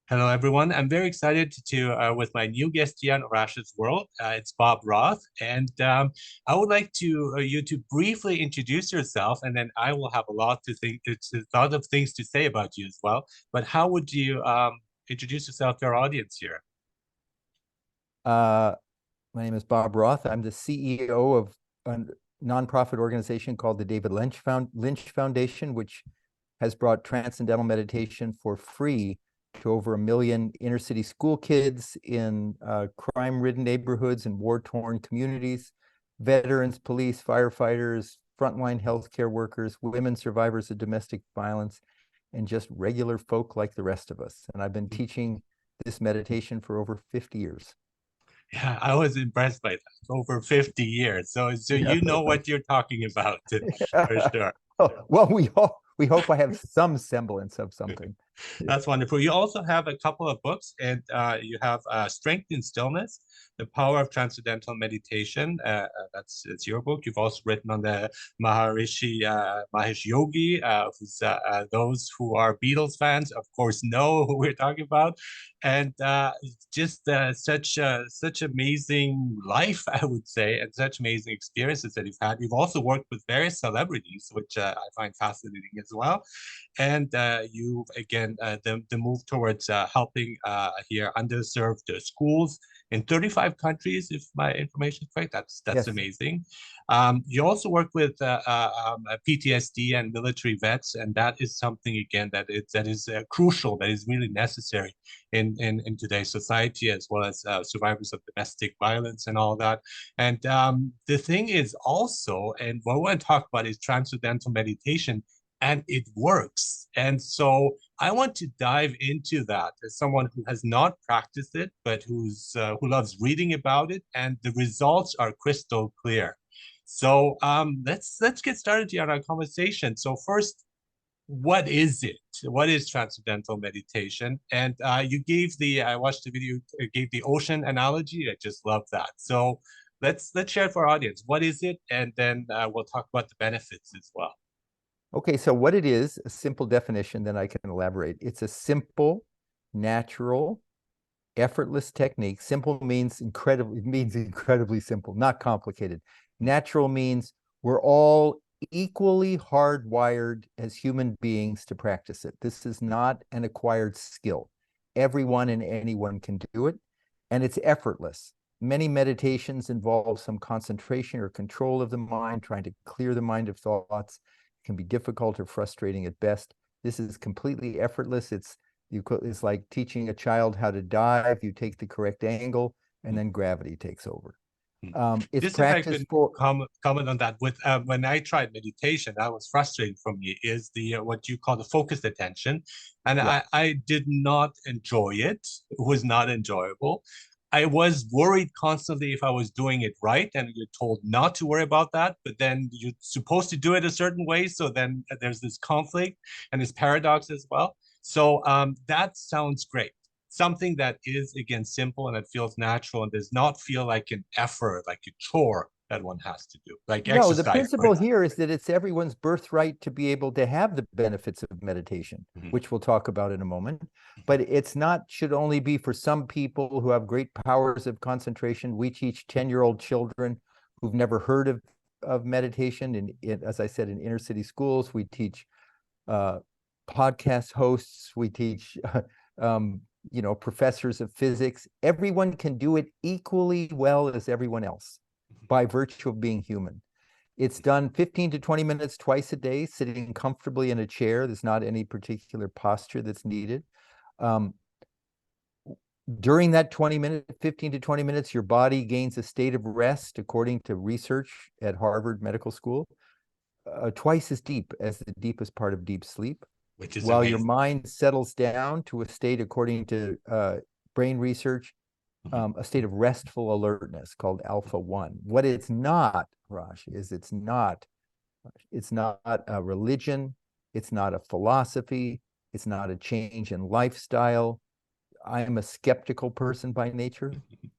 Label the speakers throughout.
Speaker 1: Hello, everyone. I'm very excited to with my new guest here on Rash's World. It's Bob Roth, and I would like to you to briefly introduce yourself, and then I will have a lot to think, it's a lot of things to say about you as well. But how would you introduce yourself to our audience here?
Speaker 2: Uh, my name is Bob Roth. I'm the CEO of a nonprofit organization called the David Lynch Foundation, which has brought transcendental meditation for free to over 1 million inner city school kids in crime-ridden neighborhoods and war-torn communities, veterans, police, firefighters, frontline healthcare workers, women survivors of domestic violence, and just regular folk like the rest of us. And I've been teaching this meditation for over 50 years.
Speaker 1: Yeah, I was impressed by that. Over 50 years. So
Speaker 2: Yeah.
Speaker 1: you know what you're talking about for sure.
Speaker 2: Oh, well, we hope I have some semblance of something.
Speaker 1: That's wonderful. You also have a couple of books, and you have Strength in Stillness, The Power of Transcendental Meditation. That's your book. You've also written on the Maharishi Mahesh Yogi, who's those who are Beatles fans, of course, know who we're talking about. And just such amazing life, I would say, and such amazing experiences that you've had. You've also worked with various celebrities, which I find fascinating as well. And you again the move towards helping here underserved schools in 35 countries, if my information is correct. That's
Speaker 2: Yes.
Speaker 1: amazing. You also work with PTSD and military vets, and that is something again that is crucial, that is really necessary in today's society, as well as survivors of domestic violence and all that. And the thing is also, and what I want to talk about is transcendental meditation, and it works. And so I want to dive into that as someone who has not practiced it, but who loves reading about it, and the results are crystal clear. So let's get started here on our conversation. So first, what is it? What is transcendental meditation? And you gave the I watched the video, gave the ocean analogy. I just love that. So let's share it for our audience. What is it? And then we'll talk about the benefits as well.
Speaker 2: Okay, so what it is, a simple definition, then I can elaborate. It's a simple, natural, effortless technique. Simple means incredibly, it means incredibly simple, not complicated. Natural means we're all equally hardwired as human beings to practice it. This is not an acquired skill. Everyone and anyone can do it, and it's effortless. Many meditations involve some concentration or control of the mind, trying to clear the mind of thoughts. It can be difficult or frustrating at best. This is completely effortless. It's like teaching a child how to dive. You take the correct angle, and then gravity takes over. It's
Speaker 1: Just if I
Speaker 2: practice
Speaker 1: could
Speaker 2: for
Speaker 1: comment on that, with when I tried meditation, that was frustrating for me. Is the what you call the focused attention, and
Speaker 2: yeah.
Speaker 1: I did not enjoy it. It was not enjoyable. I was worried constantly if I was doing it right, and you're told not to worry about that, but then you're supposed to do it a certain way. So then there's this conflict and this paradox as well. So that sounds great. Something that is again simple and it feels natural and does not feel like an effort, like a chore that one has to do, like
Speaker 2: No, the
Speaker 1: exercise, for
Speaker 2: principle
Speaker 1: example.
Speaker 2: here is that it's everyone's birthright to be able to have the benefits of meditation,
Speaker 1: Mhm.
Speaker 2: which we'll talk about in a moment. But it's not, should only be for some people who have great powers of concentration. We teach 10-year-old children who've never heard of meditation. As I said, in inner city schools, we teach uh, podcast hosts, we teach professors of physics. Everyone can do it equally well as everyone else by virtue of being human. It's done 15 to 20 minutes twice a day, sitting comfortably in a chair. There's not any particular posture that's needed. Um, During that 15 to 20 minutes, your body gains a state of rest, according to research at Harvard Medical School, twice as deep as the deepest part of deep sleep,
Speaker 1: Which is
Speaker 2: while your
Speaker 1: amazing.
Speaker 2: mind settles down to a state, according to brain research,
Speaker 1: Mhm.
Speaker 2: a state of restful alertness called alpha 1. What it's not, Raj, is it's not a religion, it's not a philosophy, it's not a change in lifestyle. I'm a skeptical person by nature.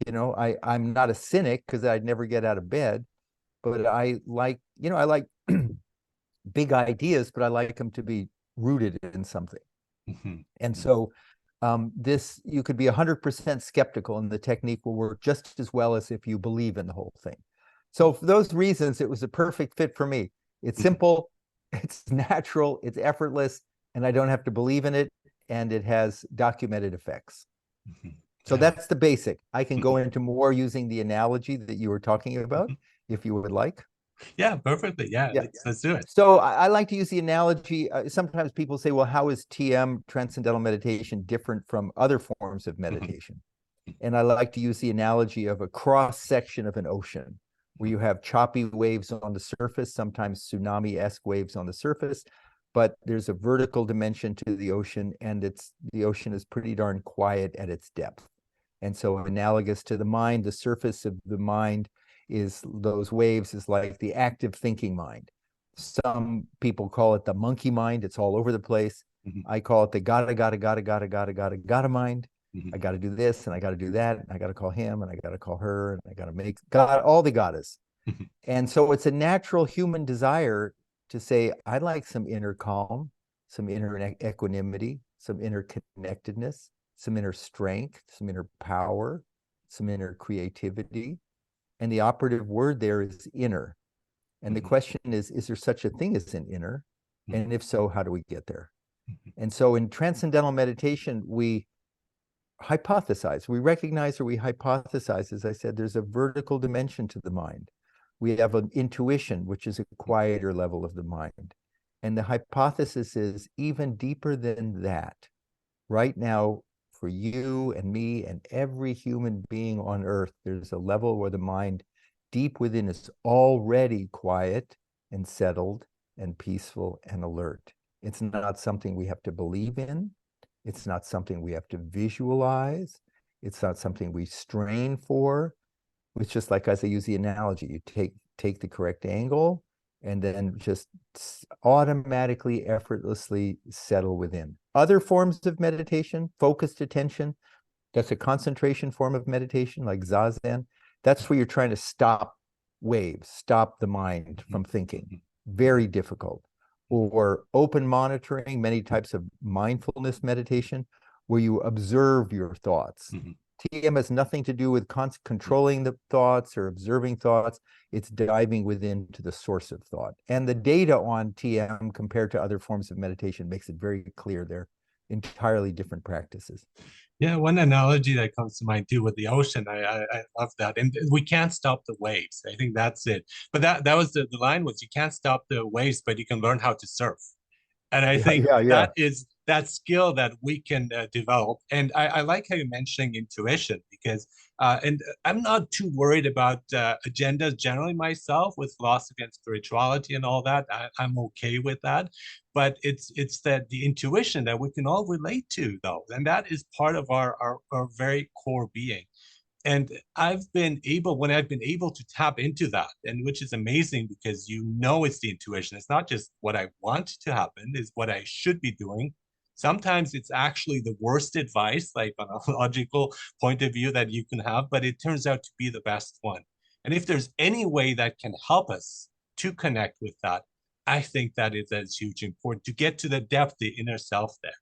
Speaker 2: I'm not a cynic because I'd never get out of bed, but I like big ideas, but I like them to be rooted in something.
Speaker 1: Mhm.
Speaker 2: And
Speaker 1: Mhm.
Speaker 2: so This, you could be 100% skeptical, and the technique will work just as well as if you believe in the whole thing. So for those reasons, it was a perfect fit for me. It's simple, it's natural, it's effortless, and I don't have to believe in it, and it has documented effects. So that's the basic. I can go into more using the analogy that you were talking about, if you would like.
Speaker 1: Yeah, perfectly. Yeah,
Speaker 2: Yeah.
Speaker 1: let's do it.
Speaker 2: So I like to use the analogy. Sometimes people say, well, how is TM, transcendental meditation, different from other forms of meditation? And I like to use the analogy of a cross section of an ocean, where you have choppy waves on the surface, sometimes tsunami-esque waves on the surface, but there's a vertical dimension to the ocean, and the ocean is pretty darn quiet at its depth. And so analogous to the mind, the surface of the mind is those waves is like the active thinking mind. Some people call it the monkey mind. It's all over the place. I call it the gotta mind. I got to do this, and I got to do that, and I got to call him, and I got to call her, and I got to make God all the goddess. And so it's a natural human desire to say, I'd like some inner calm, some inner equanimity, some inner connectedness, some inner strength, some inner power, some inner creativity. And the operative word there is inner. And the question is there such a thing as an inner? And if so, how do we get there? And so in transcendental meditation, we hypothesize. We recognize, or we hypothesize, as I said, there's a vertical dimension to the mind. We have an intuition, which is a quieter level of the mind. And the hypothesis is even deeper than that. Right now, for you and me and every human being on earth, there's a level where the mind deep within is already quiet and settled and peaceful and alert. It's not something we have to believe in. It's not something we have to visualize. It's not something we strain for. It's just like, as I use the analogy, you take the correct angle and then just automatically, effortlessly settle within. Other forms of meditation, focused attention, that's a concentration form of meditation, like Zazen. That's where you're trying to stop waves, stop the mind from thinking. Very difficult. Or open monitoring, many types of mindfulness meditation, where you observe your thoughts. TM has nothing to do with controlling the thoughts or observing thoughts. It's diving within to the source of thought. And the data on TM compared to other forms of meditation makes it very clear they're entirely different practices.
Speaker 1: Yeah, one analogy that comes to mind too with the ocean, I love that. And we can't stop the waves. I think that's it. But that was the line was, you can't stop the waves, but you can learn how to surf. And I think
Speaker 2: Yeah.
Speaker 1: that is that skill that we can develop. And I like how you're mentioning intuition, because and I'm not too worried about agendas generally myself with philosophy and spirituality and all that. I'm okay with that. But it's that the intuition that we can all relate to, though. And that is part of our very core being. And I've been able, when I've been able to tap into that, and which is amazing, because it's the intuition. It's not just what I want to happen, it's what I should be doing. Sometimes it's actually the worst advice, like on a logical point of view, that you can have, but it turns out to be the best one. And if there's any way that can help us to connect with that, I think that is hugely important, to get to the depth, the inner self there.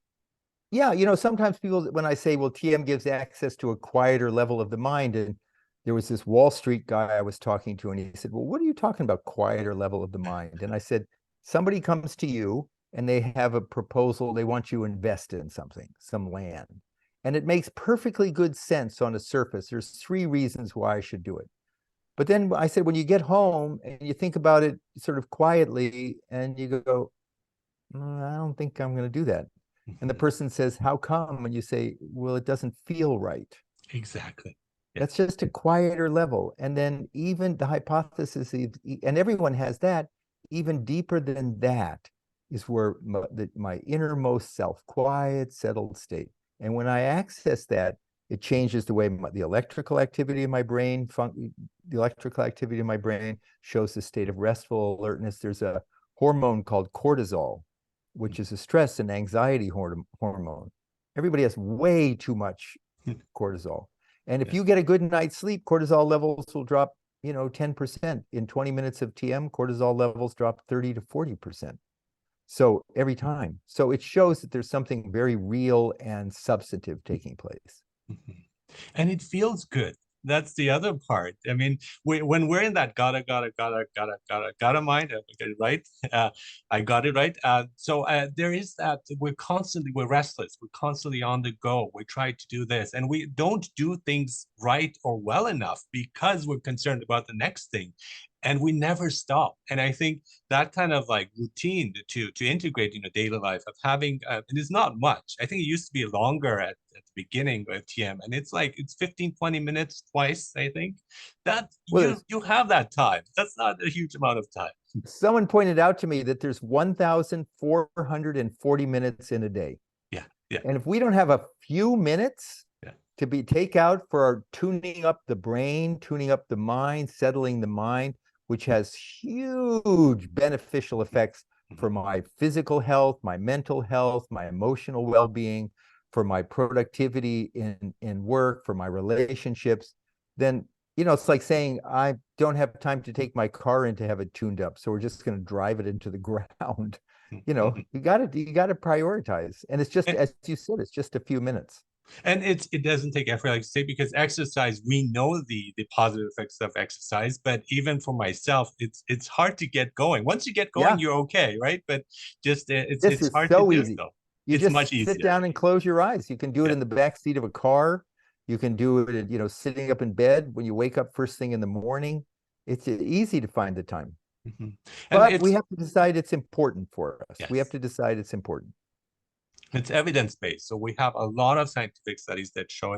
Speaker 2: Yeah, sometimes people, when I say, well, TM gives access to a quieter level of the mind, and there was this Wall Street guy I was talking to, and he said, well, what are you talking about, quieter level of the mind? And I said, somebody comes to you and they have a proposal, they want you to invest in something, some land. And it makes perfectly good sense on the surface. There's 3 reasons why I should do it. But then I said, when you get home and you think about it sort of quietly, and you go, I don't think I'm going to do that. And the person says, how come? And you say, well, it doesn't feel right.
Speaker 1: Exactly. Yeah.
Speaker 2: That's just a quieter level. And then even the hypothesis, and everyone has that, even deeper than that is where my innermost self, quiet, settled state. And when I access that, it changes the way the electrical activity in my brain, the electrical activity in my brain shows the state of restful alertness. There's a hormone called cortisol, which is a stress and anxiety hormone. Everybody has way too much cortisol. And if you get a good night's sleep, cortisol levels will drop, 10%. In 20 minutes of TM, cortisol levels drop 30 to 40%. So every time. So it shows that there's something very real and substantive taking place.
Speaker 1: Mhm. And it feels good. That's the other part. I mean, when we're in that gotta mind, I get it right. Uh, I got it right. So there is that we're restless. We're constantly on the go. We try to do this, and we don't do things right or well enough because we're concerned about the next thing, and we never stop. And I think that kind of like routine to integrate in a daily life of having it is not much. I think it used to be longer at the beginning of TM, and it's 15, 20 minutes twice, I think. That
Speaker 2: Well,
Speaker 1: you have that time. That's not a huge amount of time.
Speaker 2: someone pointed out to me that there's 1,440 minutes in a day.
Speaker 1: Yeah, yeah,
Speaker 2: And if we don't have a few minutes
Speaker 1: yeah.
Speaker 2: to be take out for tuning up the brain, tuning up the mind, settling the mind, which has huge beneficial effects for my physical health, my mental health, my emotional well-being, for my productivity in work, for my relationships, then it's like saying I don't have time to take my car in to have it tuned up, so we're just going to drive it into the ground. You got to prioritize, and it's just
Speaker 1: And
Speaker 2: as you said, it's just a few minutes.
Speaker 1: and it doesn't take effort, like you say, because exercise, we know the positive effects of exercise, but even for myself, it's hard to get going. Once you get going,
Speaker 2: Yeah,
Speaker 1: you're okay, right? But just
Speaker 2: this
Speaker 1: it's
Speaker 2: is
Speaker 1: hard to
Speaker 2: so
Speaker 1: do
Speaker 2: easy.
Speaker 1: so.
Speaker 2: You
Speaker 1: It's much
Speaker 2: just sit
Speaker 1: easier.
Speaker 2: down and close your eyes. You can do it
Speaker 1: Yeah.
Speaker 2: in the back seat of a car. You can do it, sitting up in bed when you wake up first thing in the morning. It's easy to find the time.
Speaker 1: Mhm. And
Speaker 2: But we
Speaker 1: it's
Speaker 2: have to decide it's important for us. We have
Speaker 1: yes.
Speaker 2: to decide it's important.
Speaker 1: It's evidence-based. So we have a lot of scientific studies that show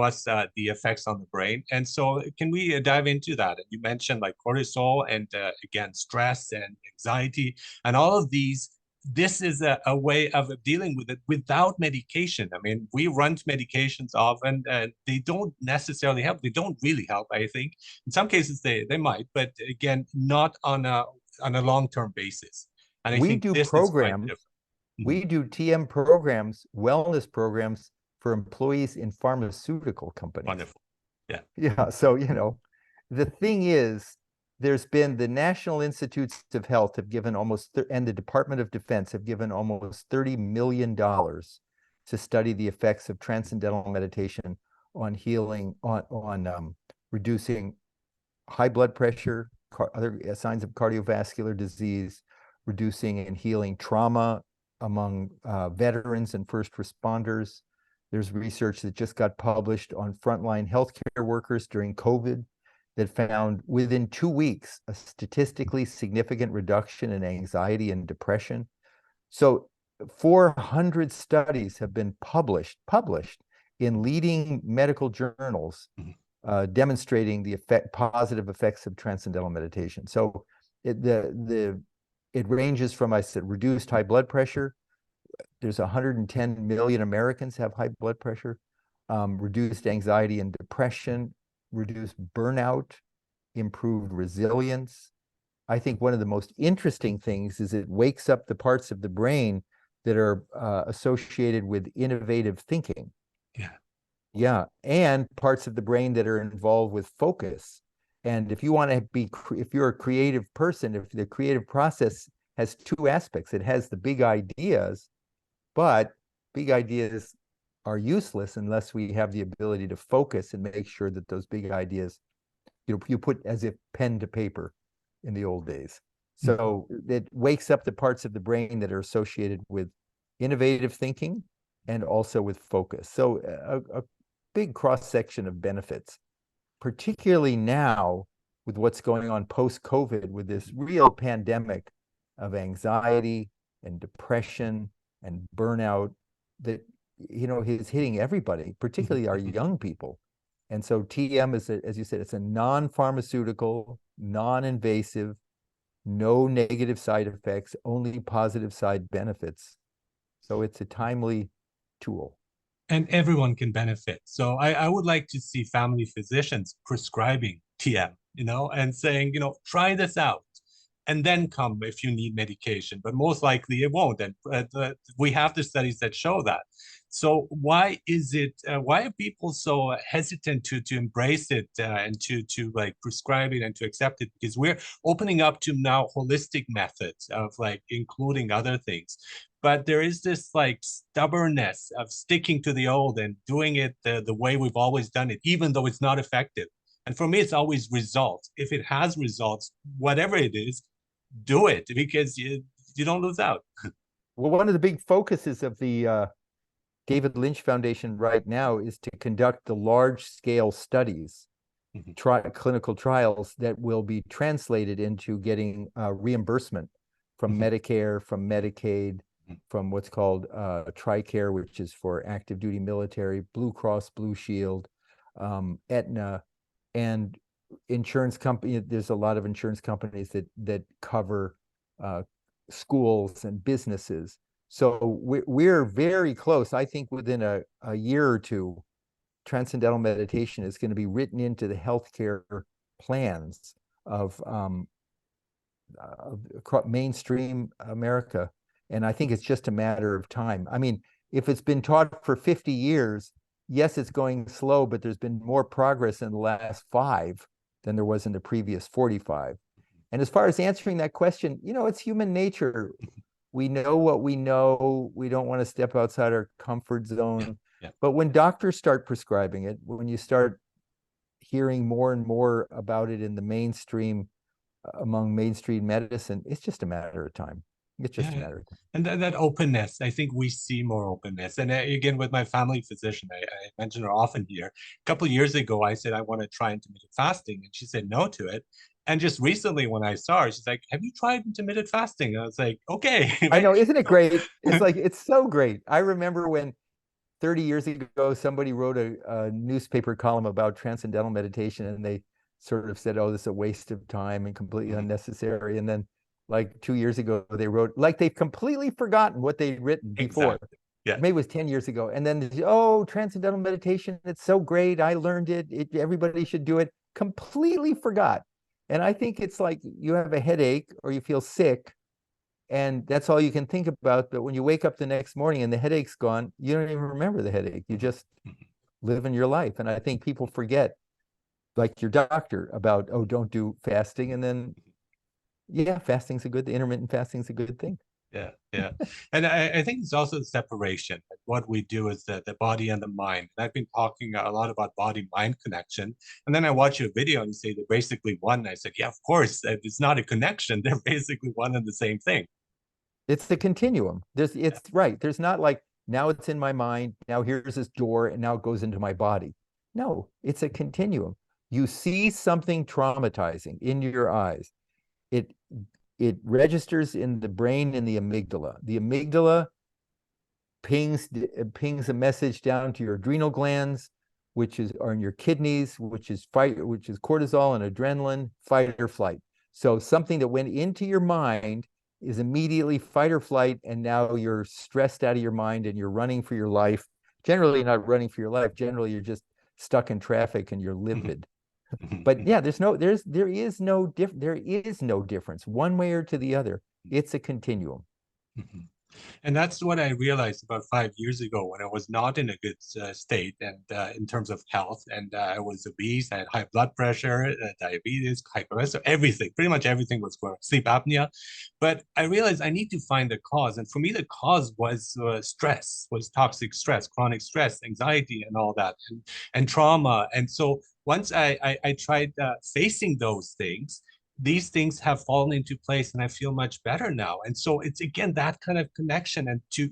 Speaker 1: us the effects on the brain. And so can we dive into that? You mentioned like cortisol and again, stress and anxiety and all of these. This is a way of dealing with it without medication. I mean, we run to medications often, and they don't necessarily help. They don't really help, I think. In some cases, they might, but again, not on a long-term basis. And I
Speaker 2: We
Speaker 1: think
Speaker 2: do
Speaker 1: this is quite
Speaker 2: programs,
Speaker 1: different. Mhm.
Speaker 2: we do TM programs, wellness programs for employees in pharmaceutical companies.
Speaker 1: Wonderful. Yeah.
Speaker 2: Yeah. So, the thing is, there's been the National Institutes of Health have given and the Department of Defense have given almost $30 million to study the effects of transcendental meditation on healing, on reducing high blood pressure, other signs of cardiovascular disease, reducing and healing trauma among veterans and first responders. There's research that just got published on frontline healthcare workers during COVID that found within 2 weeks a statistically significant reduction in anxiety and depression. So 400 studies have been published in leading medical journals
Speaker 1: Mhm.
Speaker 2: demonstrating the positive effects of transcendental meditation. So it ranges from, I said, reduced high blood pressure. There's 110 million Americans have high blood pressure, reduced anxiety and depression, reduced burnout, improved resilience. I think one of the most interesting things is it wakes up the parts of the brain that are associated with innovative thinking.
Speaker 1: Yeah.
Speaker 2: Yeah, and parts of the brain that are involved with focus. And if you're a creative person, if the creative process has two aspects, it has the big ideas, but big ideas are useless unless we have the ability to focus and make sure that those big ideas, you put as if pen to paper in the old days.
Speaker 1: Mhm.
Speaker 2: So it wakes up the parts of the brain that are associated with innovative thinking and also with focus. So a big cross section of benefits, particularly now with what's going on post-COVID with this real pandemic of anxiety and depression and burnout that is hitting everybody, particularly our young people. And so TM is, as you said, it's a non-pharmaceutical, non-invasive, no negative side effects, only positive side benefits. So it's a timely tool.
Speaker 1: And everyone can benefit. So I would like to see family physicians prescribing TM, and saying, try this out. and then come if you need medication, but most likely it won't. And we have the studies that show that. So why is it? Why are people so hesitant to embrace it and to like prescribe it and to accept it? Because we're opening up to now holistic methods of like including other things, but there is this like stubbornness of sticking to the old and doing it the way we've always done it, even though it's not effective. And for me, it's always results. If it has results, whatever it is, do it because you don't lose out.
Speaker 2: Well, one of the big focuses of the David Lynch Foundation right now is to conduct the large-scale studies, clinical trials that will be translated into getting reimbursement from Medicare, from Medicaid, from what's called TRICARE, which is for active duty military, Blue Cross Blue Shield, Aetna, and insurance company. There's a lot of insurance companies that cover schools and businesses. So we're very close. I think within a year or two, transcendental meditation is going to be written into the healthcare plans of mainstream America. And I think it's just a matter of time. I mean, if it's been taught for 50 years, yes, it's going slow, but there's been more progress in the last 5 than there was in the previous 45. And as far as answering that question, it's human nature. We know what we know. We don't want to step outside our comfort zone.
Speaker 1: Yeah.
Speaker 2: But when doctors start prescribing it, when you start hearing more and more about it in the mainstream, among mainstream medicine, it's just a matter of time. It's just a matter of time.
Speaker 1: And that openness, I think we see more openness. And again, with my family physician, I mention her often here. A couple of years ago, I said, I want to try intermittent fasting. And she said no to it. And just recently, when I saw her, she's like, have you tried intermittent fasting? And I was like, okay.
Speaker 2: I know, isn't it great? It's like, it's so great. I remember when 30 years ago, somebody wrote a newspaper column about transcendental meditation, and they sort of said, oh, this is a waste of time and completely unnecessary. And then like 2 years ago, they wrote, like they've completely forgotten what they'd written before.
Speaker 1: Exactly. Yeah.
Speaker 2: Maybe it was 10 years ago. And then, oh, transcendental meditation, it's so great. I learned it. Everybody should do it. Completely forgot. And I think it's like you have a headache or you feel sick, and that's all you can think about. But when you wake up the next morning and the headache's gone, you don't even remember the headache. You just live in your life. And I think people forget, like your doctor, about, oh, don't do fasting. And then, yeah, fasting's intermittent fasting's a good thing.
Speaker 1: Yeah, yeah. And I think it's also the separation. What we do is the body and the mind. And I've been talking a lot about body-mind connection. And then I watch your video and you say they're basically one. And I said, yeah, of course, it's not a connection. They're basically one and the same thing.
Speaker 2: It's the continuum. It's right. There's not like, now it's in my mind, now here's this door, and now it goes into my body. No, it's a continuum. You see something traumatizing in your eyes. It registers in the brain in the amygdala. The amygdala pings a message down to your adrenal glands, which are in your kidneys, which is cortisol and adrenaline, fight or flight. So something that went into your mind is immediately fight or flight, and now you're stressed out of your mind and you're running for your life. Generally, you're not running for your life. Generally, you're just stuck in traffic and you're livid. But yeah, there is no difference one way or to the other. It's a continuum.
Speaker 1: And that's what I realized about 5 years ago when I was not in a good state and in terms of health. And I was obese, I had high blood pressure, diabetes, high cholesterol, everything, pretty much everything was going, sleep apnea. But I realized I need to find the cause. And for me, the cause was stress, was toxic stress, chronic stress, anxiety, and all that, and trauma. And so once I tried facing those things, these things have fallen into place and I feel much better now. And so it's again that kind of connection, and to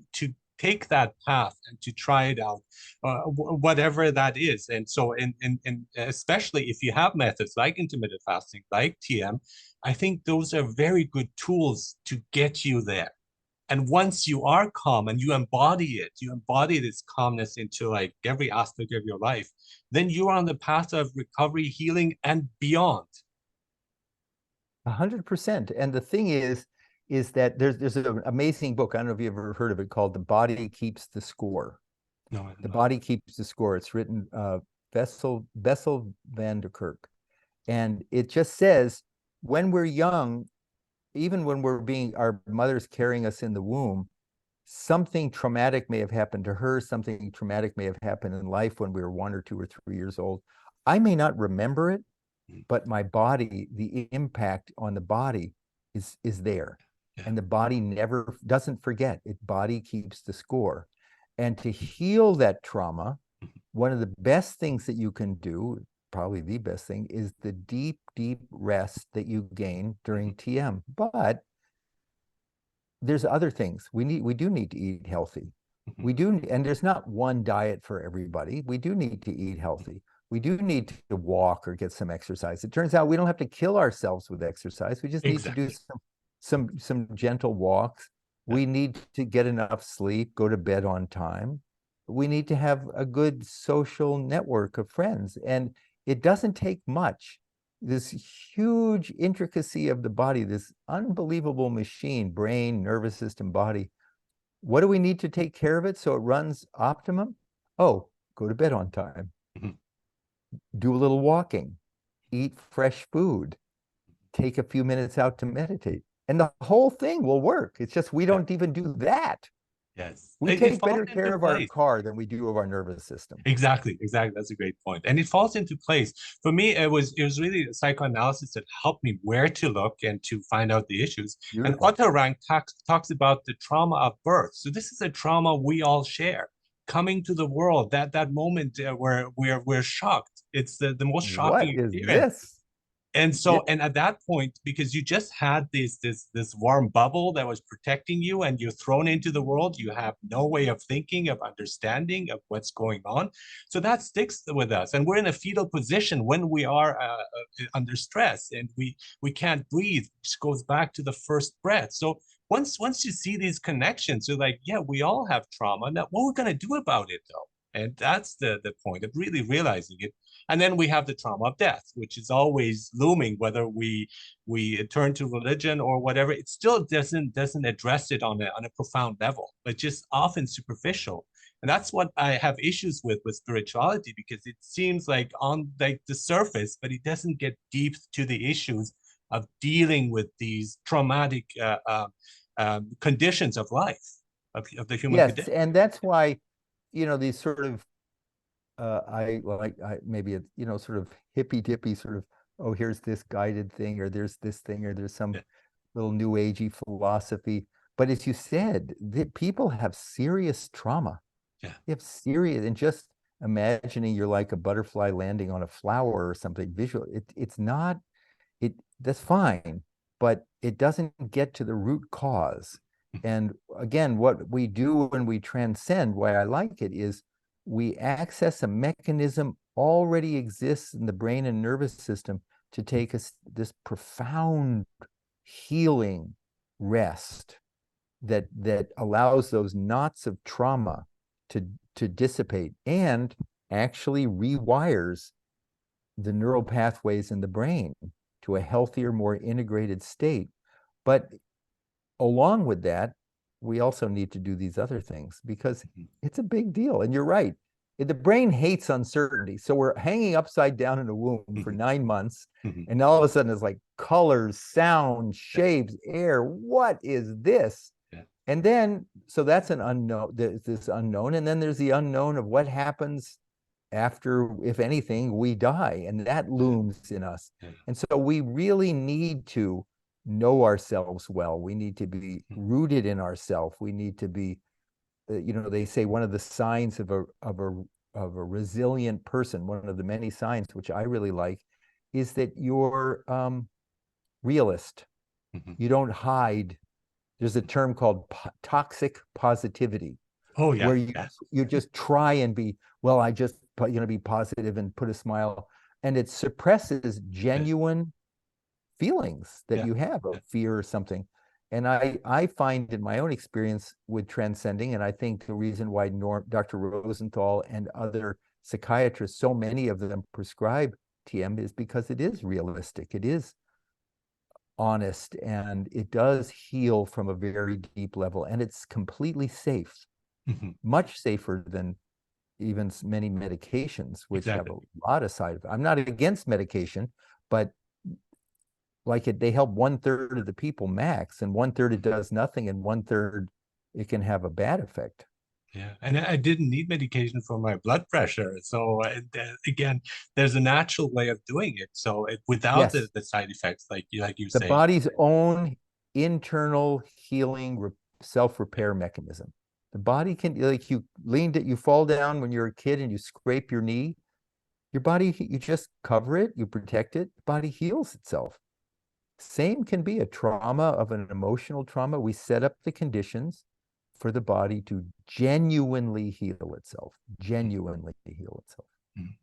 Speaker 1: take that path and to try it out, whatever that is. And so in especially if you have methods like intermittent fasting, like TM, I think those are very good tools to get you there. And once you are calm and you embody this calmness into like every aspect of your life, then you are on the path of recovery, healing, and beyond.
Speaker 2: 100%. And the thing is that there's an amazing book. I don't know if you've ever heard of it, called The Body Keeps the Score.
Speaker 1: No,
Speaker 2: The Body Keeps the Score. It's written Bessel van der Kolk. And it just says, when we're young, even when our mother's carrying us in the womb, something traumatic may have happened to her, something traumatic may have happened in life when we were 1 or 2 or 3 years old. I may not remember it, but my body, the impact on the body is there.
Speaker 1: Yeah.
Speaker 2: And the body never doesn't forget. Body keeps the score. And to heal that trauma, one of the best things that you can do, probably the best thing, is the deep, deep rest that you gain during TM. But there's other things. We do need to eat healthy. We do, and there's not one diet for everybody. We do need to eat healthy. We do need to walk or get some exercise. It turns out we don't have to kill ourselves with exercise. We just need to do some gentle walks. We need to get enough sleep, go to bed on time. We need to have a good social network of friends. And it doesn't take much. This huge intricacy of the body, this unbelievable machine, brain, nervous system, body. What do we need to take care of it so it runs optimum? Oh, go to bed on time. Do a little walking, eat fresh food, take a few minutes out to meditate. And the whole thing will work. It's just we don't even do that.
Speaker 1: Yes.
Speaker 2: We
Speaker 1: It
Speaker 2: take
Speaker 1: falls
Speaker 2: better
Speaker 1: into
Speaker 2: care of our
Speaker 1: place.
Speaker 2: car than we do of our nervous system.
Speaker 1: Exactly, exactly. That's a great point. And it falls into place. For me, it was really psychoanalysis that helped me where to look and to find out the issues. And
Speaker 2: Beautiful.
Speaker 1: Otto Rank talks about the trauma of birth. So this is a trauma we all share. Coming to the world, that moment where we're shocked. It's the most shocking
Speaker 2: What is
Speaker 1: experience.
Speaker 2: this?
Speaker 1: And
Speaker 2: Yeah.
Speaker 1: so, and at that point, because you just had this warm bubble that was protecting you, and you're thrown into the world, you have no way of thinking, of understanding of what's going on. So that sticks with us, and we're in a fetal position when we are under stress, and we can't breathe, which goes back to the first breath. So once you see these connections, you're like, yeah, we all have trauma. Now, what are we gonna do about it, though? And that's the point of really realizing it. And then we have the trauma of death, which is always looming, whether we turn to religion or whatever. It still doesn't address it on a profound level, but just often superficial. And that's what I have issues with spirituality, because it seems like on like the surface, but it doesn't get deep to the issues of dealing with these traumatic conditions of life, of the human
Speaker 2: Yes,
Speaker 1: condition.
Speaker 2: and that's why, these sort of maybe it's, sort of hippy dippy sort of, oh, here's this guided thing, or there's this thing, or there's some
Speaker 1: Yeah.
Speaker 2: little new agey philosophy. But as you said, people have serious trauma.
Speaker 1: Yeah.
Speaker 2: They have serious, and just imagining you're like a butterfly landing on a flower or something visual, it's not, that's fine, but it doesn't get to the root cause. And again, what we do when we transcend, why I like it, is we access a mechanism already exists in the brain and nervous system to take us this profound healing rest that allows those knots of trauma to dissipate, and actually rewires the neural pathways in the brain to a healthier, more integrated state. But along with that, we also need to do these other things, because it's a big deal. And you're right. The brain hates uncertainty. So we're hanging upside down in a womb for 9 months. And all of a sudden it's like colors, sound, shapes, air. What is this?
Speaker 1: Yeah.
Speaker 2: And then, so that's an unknown, this unknown. And then there's the unknown of what happens after, if anything, we die. And that looms in us.
Speaker 1: Yeah.
Speaker 2: And so we really need to know ourselves well. We need to be rooted in ourselves. We need to be, they say one of the signs of a resilient person, one of the many signs, which I really like, is that you're realist. You don't hide. There's a term called toxic positivity.
Speaker 1: Oh yeah.
Speaker 2: Where you just try and be, well, I just be positive and put a smile, and it suppresses genuine feelings that you have of fear or something. And I find in my own experience with transcending, and I think the reason why Dr. Rosenthal and other psychiatrists, so many of them prescribe TM, is because it is realistic, it is honest, and it does heal from a very deep level, and it's completely safe, much safer than even many medications, which have a lot of side effects. I'm not against medication, but like they help 1/3 of the people max, and 1/3 it does nothing, and 1/3 it can have a bad effect.
Speaker 1: Yeah, and I didn't need medication for my blood pressure. So again, there's a natural way of doing it. So without
Speaker 2: Yes,
Speaker 1: the side effects, like you
Speaker 2: the
Speaker 1: say.
Speaker 2: body's own internal healing self-repair mechanism. The body can, like, you fall down when you're a kid and you scrape your knee. Your body, you just cover it, you protect it, the body heals itself. Same can be a trauma of an emotional trauma. We set up the conditions for the body to genuinely heal itself, genuinely heal itself.
Speaker 1: Mhm.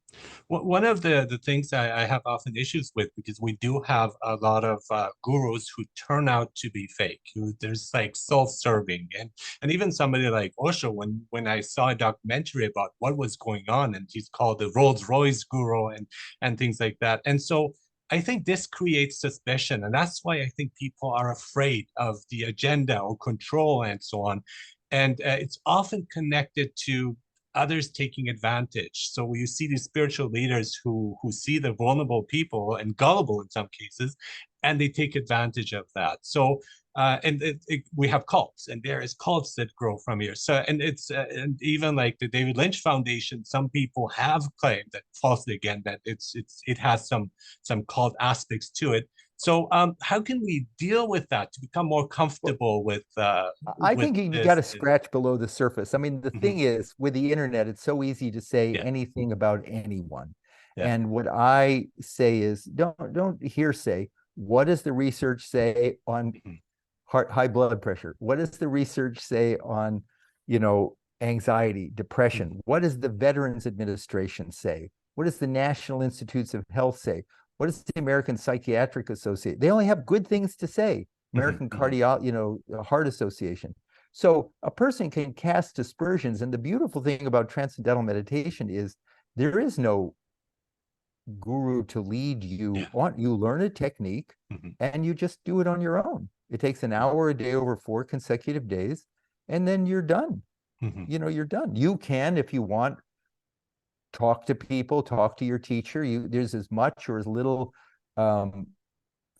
Speaker 1: One of the things I have often issues with, because we do have a lot of gurus who turn out to be fake, who there's like self-serving, and even somebody like Osho, when I saw a documentary about what was going on, and he's called the Rolls-Royce guru and things like that. And so I think this creates suspicion, and that's why I think people are afraid of the agenda or control and so on. And it's often connected to others taking advantage. So you see these spiritual leaders who see the vulnerable people and gullible in some cases, and they take advantage of that. So and we have cults, and there is cults that grow from here. So and even like the David Lynch Foundation, some people have claimed that falsely again that it has some cult aspects to it. So how can we deal with that to become more
Speaker 2: Well,
Speaker 1: comfortable
Speaker 2: I
Speaker 1: with
Speaker 2: think you got
Speaker 1: this?
Speaker 2: to scratch below the surface. I mean, the
Speaker 1: Mhm.
Speaker 2: thing is, with the internet, it's so easy to say
Speaker 1: Yeah,
Speaker 2: anything about anyone.
Speaker 1: yeah.
Speaker 2: And what I say is, don't hearsay. What does the research say on
Speaker 1: Mhm.
Speaker 2: high blood pressure? What does the research say on, anxiety,
Speaker 1: Mhm.
Speaker 2: depression? What does the Veterans Administration say? What does the National Institutes of Health say? What does the American Psychiatric Association? They only have good things to say.
Speaker 1: Mhm.
Speaker 2: American
Speaker 1: Mhm.
Speaker 2: Heart Association. So a person can cast aspersions. And the beautiful thing about transcendental meditation is there is no guru to lead you
Speaker 1: Yeah.
Speaker 2: on. You learn a technique
Speaker 1: Mhm.
Speaker 2: and you just do it on your own. It takes an hour a day over 4 consecutive days, and then you're done.
Speaker 1: Mhm.
Speaker 2: You're done. You can, if you want, talk to people, talk to your teacher. There's as much or as little um,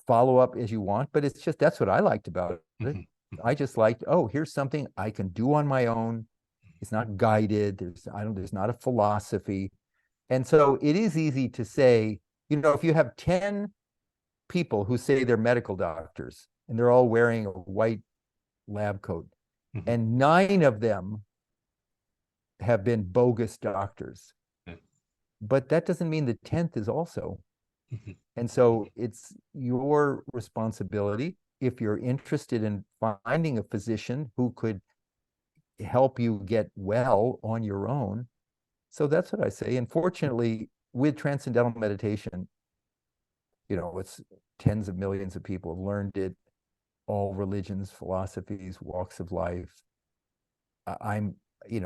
Speaker 2: follow up as you want, but it's just that's what I liked about it.
Speaker 1: Mhm.
Speaker 2: I
Speaker 1: Mhm.
Speaker 2: just liked, oh, here's something I can do on my own. It's not guided. There's not a philosophy. And so it is easy to say, if you have 10 people who say they're medical doctors and they're all wearing a white lab coat,
Speaker 1: Mhm.
Speaker 2: and 9 of them have been bogus doctors,
Speaker 1: Yeah.
Speaker 2: but that doesn't mean the 10th is also.
Speaker 1: Mhm.
Speaker 2: And so
Speaker 1: Mhm.
Speaker 2: it's your responsibility, if you're interested in finding a physician who could help you get well on your own. So that's what I say. And fortunately, with transcendental meditation, it's tens of millions of people have learned it, all religions, philosophies, walks of life. I'm,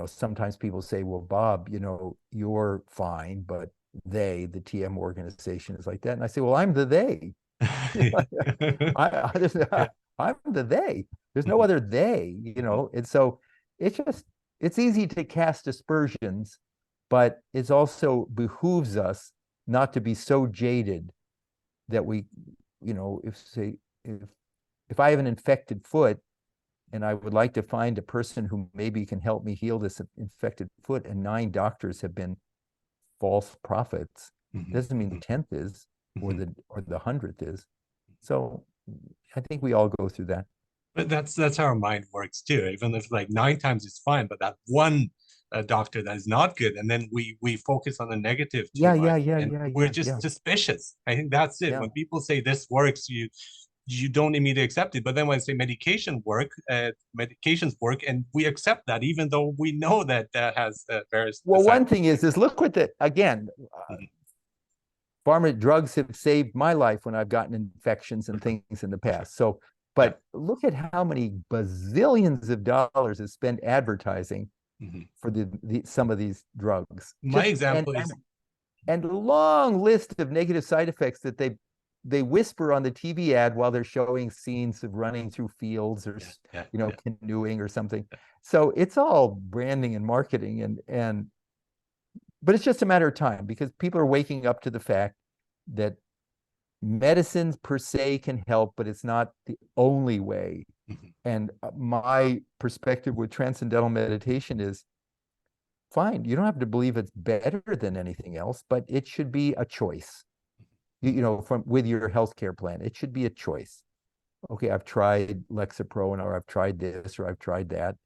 Speaker 2: sometimes people say, well, Bob, you're fine, but the TM organization is like that. And I say, well, I'm the they.
Speaker 1: Yeah.
Speaker 2: I'm the they. There's no
Speaker 1: Mhm.
Speaker 2: other they,
Speaker 1: Mhm.
Speaker 2: And so it's just, it's easy to cast aspersions, but it also behooves us not to be so jaded that we, if if I have an infected foot and I would like to find a person who maybe can help me heal this infected foot, and 9 doctors have been false prophets,
Speaker 1: Mhm.
Speaker 2: doesn't mean the
Speaker 1: Mhm.
Speaker 2: 10th is, or
Speaker 1: Mhm.
Speaker 2: the 100th is. So I think we all go through that.
Speaker 1: But that's how our mind works too. Even if like 9 times is fine, but that one doctor that is not good, and then we focus on the negative too
Speaker 2: Yeah,
Speaker 1: much,
Speaker 2: yeah, yeah,
Speaker 1: and
Speaker 2: yeah,
Speaker 1: we're
Speaker 2: yeah,
Speaker 1: just
Speaker 2: yeah,
Speaker 1: suspicious. I think that's it.
Speaker 2: yeah.
Speaker 1: When people say this works, you don't immediately accept it. But then when I say medications work, and we accept that, even though we know that that has various
Speaker 2: Well,
Speaker 1: side
Speaker 2: one thing is look what again,
Speaker 1: effects.
Speaker 2: pharma drugs have saved my life when I've gotten infections and things in the past. So,
Speaker 1: Yeah.
Speaker 2: but look at how many bazillions of dollars is spent advertising
Speaker 1: Mhm.
Speaker 2: for some of these drugs.
Speaker 1: My
Speaker 2: Just and
Speaker 1: example
Speaker 2: and
Speaker 1: is
Speaker 2: and a long list of negative side effects that they whisper on the TV ad while they're showing scenes of running through fields or
Speaker 1: yeah, yeah, yeah.
Speaker 2: canoeing or something. So it's all branding and marketing, but it's just a matter of time because people are waking up to the fact that medicines per se can help, but it's not the only way.
Speaker 1: Mhm.
Speaker 2: And my perspective with transcendental meditation is, fine, you don't have to believe it's better than anything else, but it should be a choice. You know, from with your healthcare plan, it should be a choice. Okay, I've tried Lexapro, or I've tried this, or I've tried that,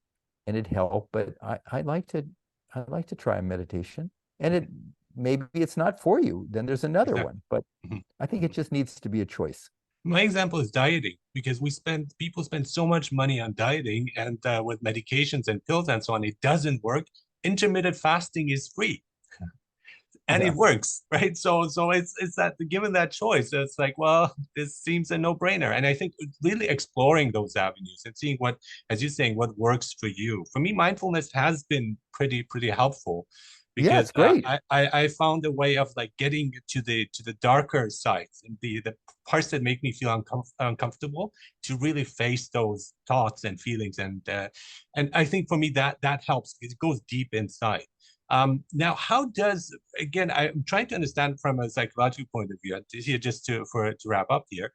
Speaker 2: and it helped, but I'd like to try a meditation. And it maybe it's not for you, then there's another
Speaker 1: Exactly.
Speaker 2: one. But
Speaker 1: Mhm.
Speaker 2: I think it just needs to be a choice.
Speaker 1: My example is dieting, because people spend so much money on dieting and with medications and pills and so on, it doesn't work. Intermittent fasting is free and
Speaker 2: Yeah.
Speaker 1: it works, right? So it's that, given that choice, it's like, well, this seems a no-brainer. And I think really exploring those avenues and seeing what, as you're saying, what works for you. For me, mindfulness has been pretty helpful,
Speaker 2: Yeah,
Speaker 1: because
Speaker 2: it's great.
Speaker 1: I found a way of like getting to the darker sides and the parts that make me feel uncomfortable, to really face those thoughts and feelings, and I think for me that helps, because it goes deep inside. Now, how does, again, I'm trying to understand from a psychological point of view, and here just to wrap up here,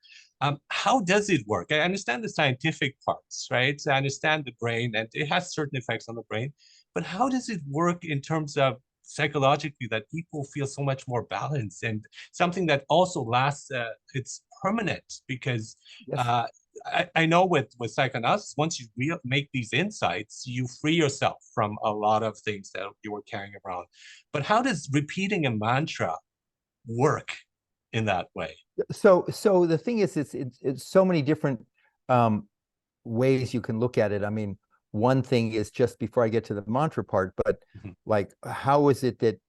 Speaker 1: how does it work? I understand the scientific parts, right? So I understand the brain, and it has certain effects on the brain, but how does it work in terms of psychologically, that people feel so much more balanced, and something that also lasts, it's permanent, because
Speaker 2: Yes.
Speaker 1: uh, I know with psychoanalysis, once you make these insights, you free yourself from a lot of things that you were carrying around. But how does repeating a mantra work in that way?
Speaker 2: So the thing is, it's so many different um, ways you can look at it. I mean, one thing is, just before I get to the mantra part, but
Speaker 1: Mhm,
Speaker 2: like, how is it that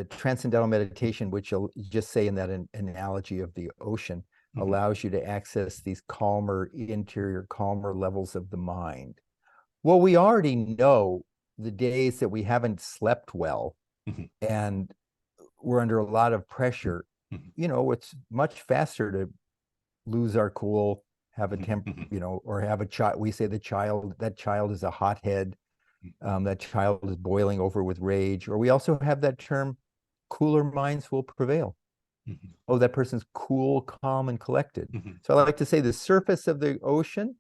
Speaker 2: transcendental meditation, which you'll just say in that analogy of the ocean,
Speaker 1: mhm,
Speaker 2: allows you to access these calmer, interior, calmer levels of the mind? Well, we already know the days that we haven't slept well
Speaker 1: mhm,
Speaker 2: and we're under a lot of pressure.
Speaker 1: mhm,
Speaker 2: You know, it's much faster to lose our cool, have a
Speaker 1: mhm,
Speaker 2: temp,
Speaker 1: mhm,
Speaker 2: you know, or have a child. We say that child is a hothead. That child is boiling over with rage. Or we also have that term, cooler minds will prevail.
Speaker 1: mhm,
Speaker 2: Oh, that person's cool, calm, and collected.
Speaker 1: mhm,
Speaker 2: So I like to say the surface of the ocean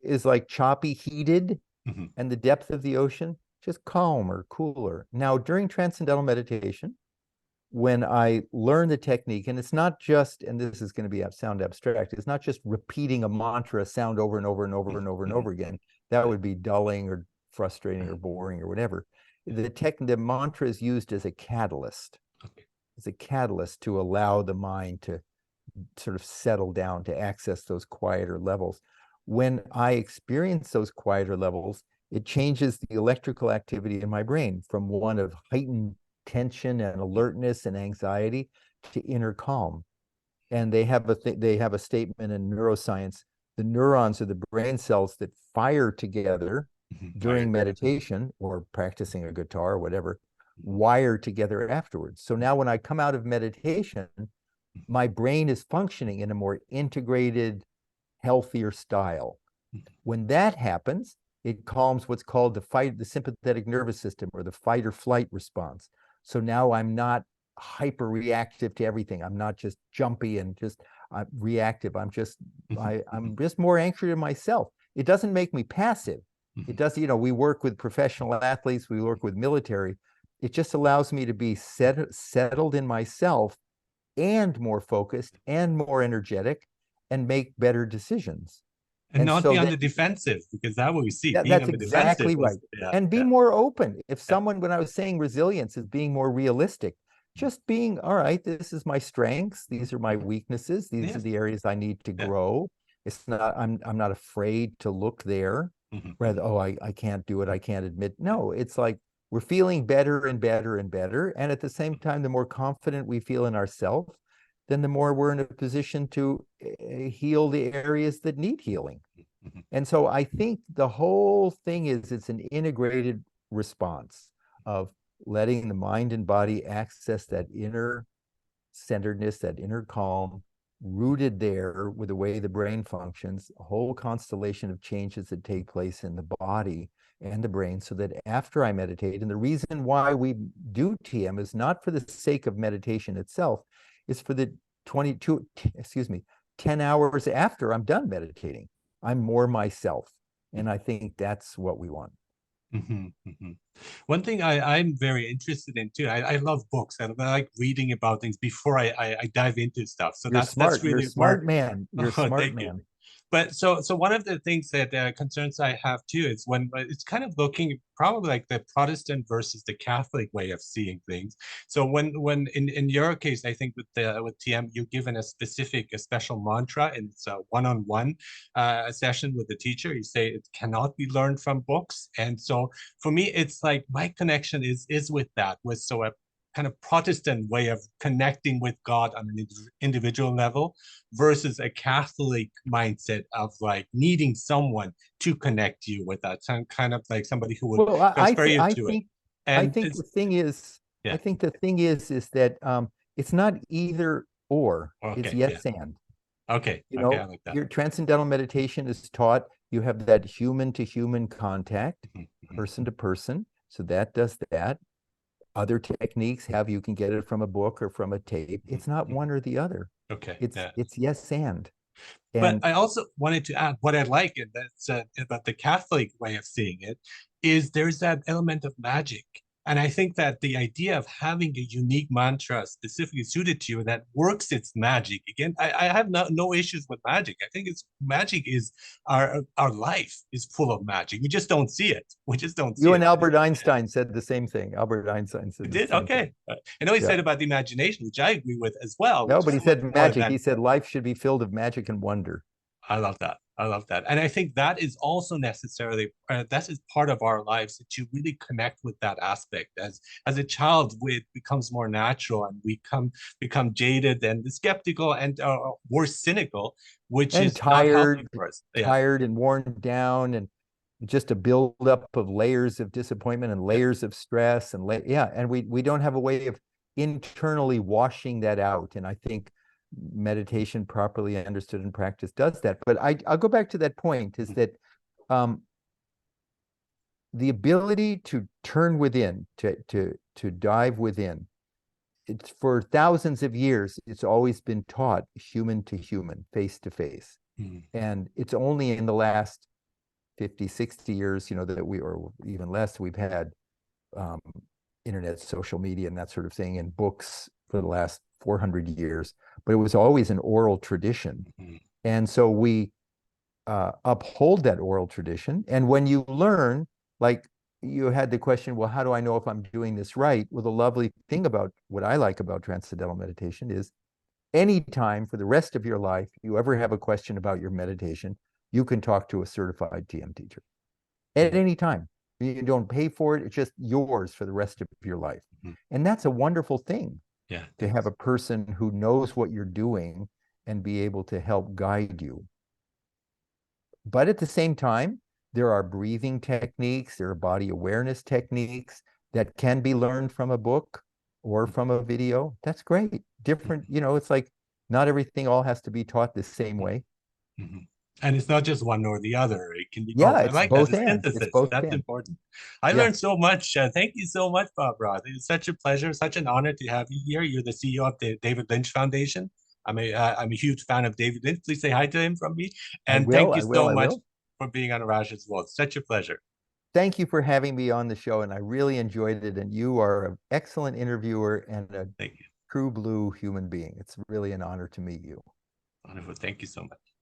Speaker 2: is like choppy, heated,
Speaker 1: mhm,
Speaker 2: and the depth of the ocean just calmer, cooler. Now, during transcendental meditation, when I learn the technique, and it's not just, and this is going to be sound abstract, it's not just repeating a mantra sound over and over and over
Speaker 1: mhm,
Speaker 2: and over and
Speaker 1: mhm.
Speaker 2: over again. That
Speaker 1: Yeah.
Speaker 2: would be dulling or frustrating or
Speaker 1: Mhm.
Speaker 2: boring or whatever.
Speaker 1: Yeah.
Speaker 2: The mantra is used as a catalyst.
Speaker 1: Okay.
Speaker 2: It's a catalyst to allow the mind to sort of settle down, to access those quieter levels. When I experience those quieter levels, it changes the electrical activity in my brain from one of heightened tension and alertness and anxiety to inner calm. And they have a statement in neuroscience: the neurons are the brain cells that fire together
Speaker 1: Mhm. I
Speaker 2: during
Speaker 1: agree.
Speaker 2: meditation or practicing a guitar or whatever,
Speaker 1: Mhm,
Speaker 2: wire together afterwards. So now when I come out of meditation,
Speaker 1: mhm,
Speaker 2: my brain is functioning in a more integrated, healthier style.
Speaker 1: mhm,
Speaker 2: When that happens, it calms what's called the sympathetic nervous system, or the fight or flight response. So now I'm not hyper reactive to everything. I'm not just jumpy and just reactive.
Speaker 1: mhm, mhm,
Speaker 2: I'm just more anchored in myself. It doesn't make me passive. It
Speaker 1: mhm,
Speaker 2: does, you know, we work with professional athletes, we work with military. It just allows me to be settled in myself, and more focused and more energetic, and make better decisions.
Speaker 1: and
Speaker 2: And
Speaker 1: not be
Speaker 2: so
Speaker 1: on
Speaker 2: then
Speaker 1: the defensive, because that what we see, being
Speaker 2: that's
Speaker 1: on the defensive
Speaker 2: exactly
Speaker 1: was,
Speaker 2: right.
Speaker 1: yeah,
Speaker 2: And be
Speaker 1: yeah,
Speaker 2: more open. If
Speaker 1: yeah.
Speaker 2: someone, when I was saying resilience is being more realistic, just being, all right, this is my strengths,
Speaker 1: Mhm,
Speaker 2: these are my
Speaker 1: mhm.
Speaker 2: weaknesses, these are
Speaker 1: Yes,
Speaker 2: the areas I need to
Speaker 1: yeah.
Speaker 2: grow. It's not, I'm not afraid to look there.
Speaker 1: Mhm,
Speaker 2: Rather,
Speaker 1: mhm,
Speaker 2: oh, I can't do it,
Speaker 1: mhm.
Speaker 2: I can't admit.
Speaker 1: Yeah.
Speaker 2: No, it's like we're feeling better and better and better. And at the same time, the more confident we feel in ourselves, then the more we're in a position to heal the areas that need healing.
Speaker 1: Mhm,
Speaker 2: And so I think the whole thing is, it's an integrated response of letting the mind and body access that inner centeredness, that inner calm, rooted there with the way the brain functions, a whole constellation of changes that take place in the body and the brain, so that after I meditate, and the reason why we do TM is not for the sake of meditation itself, it's for the 22, excuse me, 10 hours after I'm done meditating. I'm more myself. And I think that's what we want.
Speaker 1: One thing I'm very interested in too, I love books and I like reading about things before I dive into stuff. So
Speaker 2: You're
Speaker 1: that's
Speaker 2: smart. You're a
Speaker 1: really where,
Speaker 2: smart man. You're a
Speaker 1: oh,
Speaker 2: smart
Speaker 1: thank you.
Speaker 2: man.
Speaker 1: But so one of the things that concerns I have too is when it's kind of looking probably like the Protestant versus the Catholic way of seeing things. So when in your case, I think with TM, you're given a special mantra, and it's a one-on-one session with the teacher. You say it cannot be learned from books, and so for me, it's like my connection is with that, with so a kind of Protestant way of connecting with God on an individual level versus a Catholic mindset of like needing someone to connect you with that, some kind of like somebody who would
Speaker 2: Well,
Speaker 1: transfer you to it.
Speaker 2: I
Speaker 1: And
Speaker 2: think
Speaker 1: it's
Speaker 2: the thing is,
Speaker 1: yeah,
Speaker 2: I think the thing is that it's not either or, it's
Speaker 1: okay, yeah,
Speaker 2: yes and.
Speaker 1: okay,
Speaker 2: You
Speaker 1: okay, I
Speaker 2: know,
Speaker 1: like that.
Speaker 2: your transcendental meditation is taught, you have that human to human contact, person to person. So that does that. Other techniques have you can get it from a book or from a tape. It's not one or the other.
Speaker 1: Okay, yeah.
Speaker 2: It's yes and.
Speaker 1: But
Speaker 2: And
Speaker 1: I also wanted to add what I like, and that's about the Catholic way of seeing it, is there's that element of magic. And I think that the idea of having a unique mantra specifically suited to you that works its magic. Again, I have no issues with magic. I think it's magic is our life is full of magic. We just don't see it. We just don't see
Speaker 2: you
Speaker 1: it.
Speaker 2: and Albert Einstein said the same thing. Albert Einstein said
Speaker 1: It
Speaker 2: the
Speaker 1: did
Speaker 2: same thing.
Speaker 1: okay. I know he
Speaker 2: Yeah.
Speaker 1: said about the imagination, which I agree with as well,
Speaker 2: No,
Speaker 1: which
Speaker 2: but
Speaker 1: is
Speaker 2: he
Speaker 1: so much
Speaker 2: said
Speaker 1: more
Speaker 2: magic.
Speaker 1: than
Speaker 2: He said life should be filled of magic and wonder.
Speaker 1: I love that. I love that. And I think that is also necessarily that is part of our lives to really connect with that aspect. As a child, it becomes more natural, and we become jaded and skeptical and more cynical, which
Speaker 2: And
Speaker 1: is not healthy for us. Yeah.
Speaker 2: tired and worn down, and just a buildup of layers of disappointment and
Speaker 1: Yeah.
Speaker 2: layers of stress and yeah, and we don't have a way of internally washing that out. And I think meditation properly understood and practiced does that. But I'll go back to that point, is that the ability to turn within, to dive within, it's for thousands of years, it's always been taught human to human, face to face.
Speaker 1: Mhm.
Speaker 2: And it's only in the last 50, 60 years, that or even less, we've had um, internet, social media, and that sort of thing, and books for the last 400 years. But it was always an oral tradition.
Speaker 1: Mhm.
Speaker 2: And so we uphold that oral tradition. And when you learn, like you had the question, well, how do I know if I'm doing this right? Well, the lovely thing about what I like about transcendental meditation is anytime for the rest of your life you ever have a question about your meditation, you can talk to a certified TM teacher at any time. You don't pay for it. It's just yours for the rest of your life.
Speaker 1: Mhm.
Speaker 2: And that's a wonderful thing,
Speaker 1: Yeah.
Speaker 2: to have a person who knows what you're doing and be able to help guide you. But at the same time, there are breathing techniques, there are body awareness techniques that can be learned from a book or from a video. That's great. Different, it's like not everything all has to be taught the same way.
Speaker 1: Mhm. And it's not just one or the other. It can be
Speaker 2: Yeah,
Speaker 1: both. I
Speaker 2: it's
Speaker 1: like that.
Speaker 2: both
Speaker 1: The
Speaker 2: and. It's
Speaker 1: synthesis.
Speaker 2: both
Speaker 1: That's
Speaker 2: and.
Speaker 1: important. I
Speaker 2: Yeah.
Speaker 1: learned so much. Thank you so much, Bob Roth. It's such a pleasure, such an honor to have you here. You're the CEO of the David Lynch Foundation. I'm a huge fan of David Lynch. Please say hi to him from me. And thank you
Speaker 2: I will,
Speaker 1: so
Speaker 2: I
Speaker 1: much
Speaker 2: will.
Speaker 1: for being on Raj as well. It's such a pleasure.
Speaker 2: Thank you for having me on the show, and I really enjoyed it. And you are an excellent interviewer and a
Speaker 1: Thank you.
Speaker 2: true blue human being. It's really an honor to meet you.
Speaker 1: Wonderful. Thank you so much.